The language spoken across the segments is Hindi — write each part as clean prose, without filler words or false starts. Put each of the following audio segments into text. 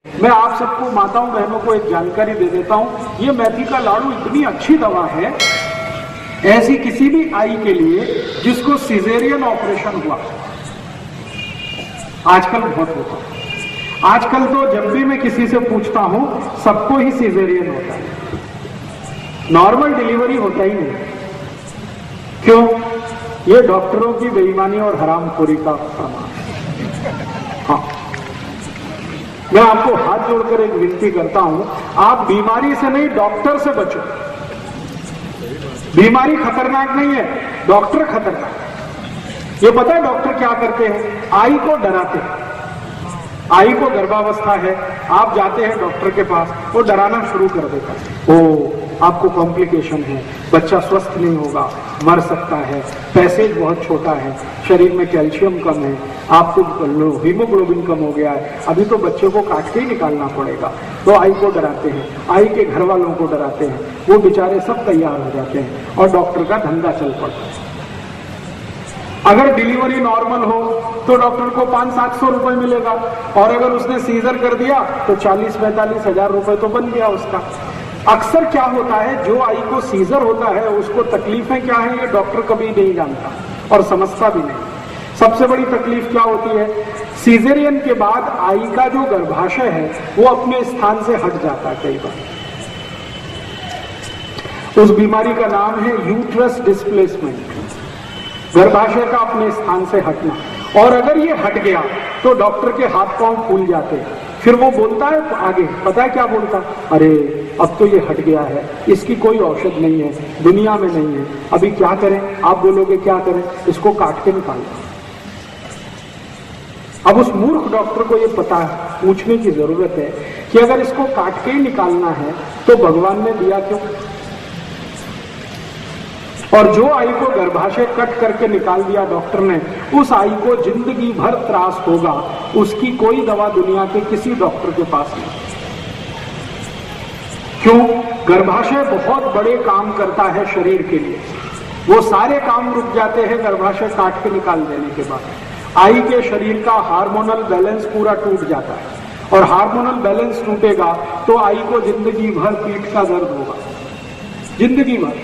मैं आप सबको माताओं बहनों को एक जानकारी दे देता हूं, ये मेथी का लाड़ू इतनी अच्छी दवा है, ऐसी किसी भी आई के लिए जिसको सिजेरियन ऑपरेशन हुआ, आजकल बहुत होता है। आजकल तो जब भी मैं किसी से पूछता हूं सबको ही सिजेरियन होता है, नॉर्मल डिलीवरी होता ही नहीं। क्यों? ये डॉक्टरों की बेईमानी और हरामखोरी का प्रमाण। हाँ, मैं आपको हाथ जोड़कर एक विनती करता हूं, आप बीमारी से नहीं डॉक्टर से बचो। बीमारी खतरनाक नहीं है, डॉक्टर खतरनाक है। ये पता है डॉक्टर क्या करते हैं? आई को डराते हैं। आई को गर्भावस्था है, आप जाते हैं डॉक्टर के पास, वो डराना शुरू कर देता है, ओ आपको कॉम्प्लिकेशन है, बच्चा स्वस्थ नहीं होगा, मर सकता है, पैसेज बहुत छोटा है, शरीर में कैल्शियम कम है, आपको हीमोग्लोबिन कम हो गया है, अभी तो बच्चे को काट के ही निकालना पड़ेगा। तो आई को डराते हैं, आई के घर वालों को डराते हैं, वो बेचारे सब तैयार हो जाते हैं और डॉक्टर का धंधा चल पड़ता है। अगर डिलीवरी नॉर्मल हो तो डॉक्टर को 500-700 रुपए मिलेगा, और अगर उसने सीजर कर दिया तो 40-45 हजार रुपए तो बन गया उसका। अक्सर क्या होता है, जो आई को सीजर होता है उसको तकलीफें क्या है ये डॉक्टर कभी नहीं जानता और समझता भी नहीं। सबसे बड़ी तकलीफ क्या होती है, सीजरियन के बाद आई का जो गर्भाशय है वो अपने स्थान से हट जाता है कई बार। उस बीमारी का नाम है यूट्रस डिस्प्लेसमेंट, गर्भाशय का अपने स्थान से हटना। और अगर ये हट गया तो डॉक्टर के हाथ पांव फूल जाते हैं, फिर वो बोलता है आगे, पता है क्या बोलता? अरे अब तो ये हट गया है, इसकी कोई औषध नहीं है, दुनिया में नहीं है, अभी क्या करें? आप बोलोगे क्या करें? इसको काट के निकाल दो। अब उस मूर्ख डॉक्टर को ये पता है, पूछने की जरूरत है कि अगर इसको काट के ही निकालना है तो भगवान ने दिया क्यों? और जो आई को गर्भाशय कट करके निकाल दिया डॉक्टर ने, उस आई को जिंदगी भर त्रास होगा, उसकी कोई दवा दुनिया के किसी डॉक्टर के पास नहीं। क्यों? गर्भाशय बहुत बड़े काम करता है शरीर के लिए, वो सारे काम रुक जाते हैं गर्भाशय काट के निकाल देने के बाद। आई के शरीर का हार्मोनल बैलेंस पूरा टूट जाता है, और हार्मोनल बैलेंस टूटेगा तो आई को जिंदगी भर पीठ का दर्द होगा, जिंदगी भर,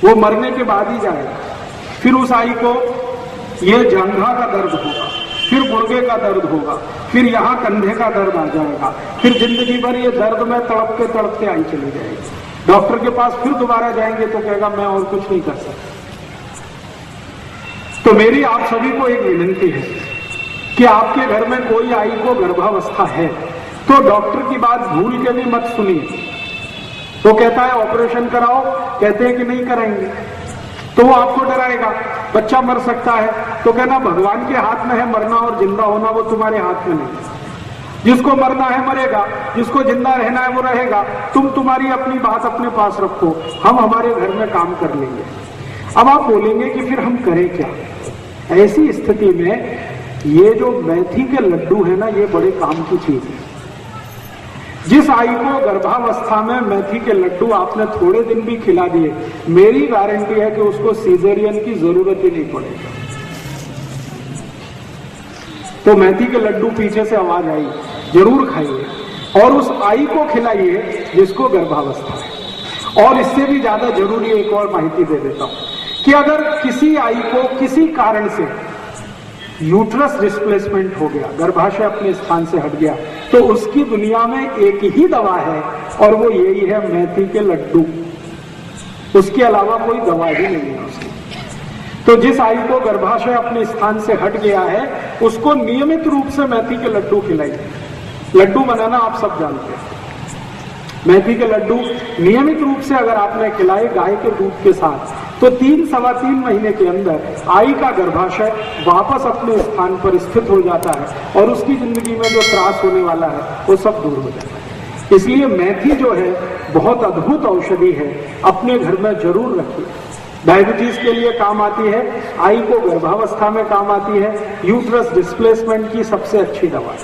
वो मरने के बाद ही जाएगा। फिर उस आई को ये जंघा का दर्द होगा, फिर गुर्गे का दर्द होगा, फिर यहाँ कंधे का दर्द आ जाएगा, फिर जिंदगी भर ये दर्द में तड़पते आई चली जाएगी। डॉक्टर के पास फिर दोबारा जाएंगे तो कहेगा मैं और कुछ नहीं कर सकता। तो मेरी आप सभी को एक विनती है कि आपके घर में कोई आई को गर्भावस्था है तो डॉक्टर की बात भूल के भी मत सुनिए। वो कहता है ऑपरेशन कराओ, कहते हैं कि नहीं कराएंगे, तो वो आपको डराएगा, बच्चा मर सकता है, तो कहना भगवान के हाथ में है मरना और जिंदा होना, वो तुम्हारे हाथ में नहीं। जिसको मरना है मरेगा, जिसको जिंदा रहना है वो रहेगा। तुम तुम्हारी अपनी बात अपने पास रखो, हम हमारे घर में काम कर लेंगे। अब आप बोलेंगे कि फिर हम करें क्या? ऐसी स्थिति में ये जो मेथी के लड्डू है ना, ये बड़े काम की चीज है। जिस आई को गर्भावस्था में मेथी के लड्डू आपने थोड़े दिन भी खिला दिए, मेरी गारंटी है कि उसको सीजरियन की जरूरत ही नहीं पड़ेगी। तो मेथी के लड्डू पीछे से आवाज आई, जरूर खाइए और उस आई को खिलाइए जिसको गर्भावस्था है। और इससे भी ज्यादा जरूरी एक और माहिती दे देता हूं कि अगर किसी आई को किसी कारण से यूट्रस डिस्प्लेसमेंट हो गया, गर्भाशय अपने स्थान से हट गया, तो उसकी दुनिया में एक ही दवा है और वो यही है मेथी के लड्डू। उसके अलावा कोई दवा ही नहीं है उसकी। तो जिस आई को गर्भाशय अपने स्थान से हट गया है उसको नियमित रूप से मेथी के लड्डू खिलाइए। लड्डू बनाना आप सब जानते हैं। मेथी के लड्डू नियमित रूप से अगर आपने खिलाए गाय के दूध के साथ, तो 3-3.25 महीने के अंदर आई का गर्भाशय वापस अपने स्थान पर स्थित हो जाता है और उसकी जिंदगी में जो त्रास होने वाला है वो सब दूर हो जाता है। इसलिए मेथी जो है बहुत अद्भुत औषधि है, अपने घर में जरूर रखिए। डायबिटीज के लिए काम आती है, आई को गर्भावस्था में काम आती है, यूट्रस डिस्प्लेसमेंट की सबसे अच्छी दवा है।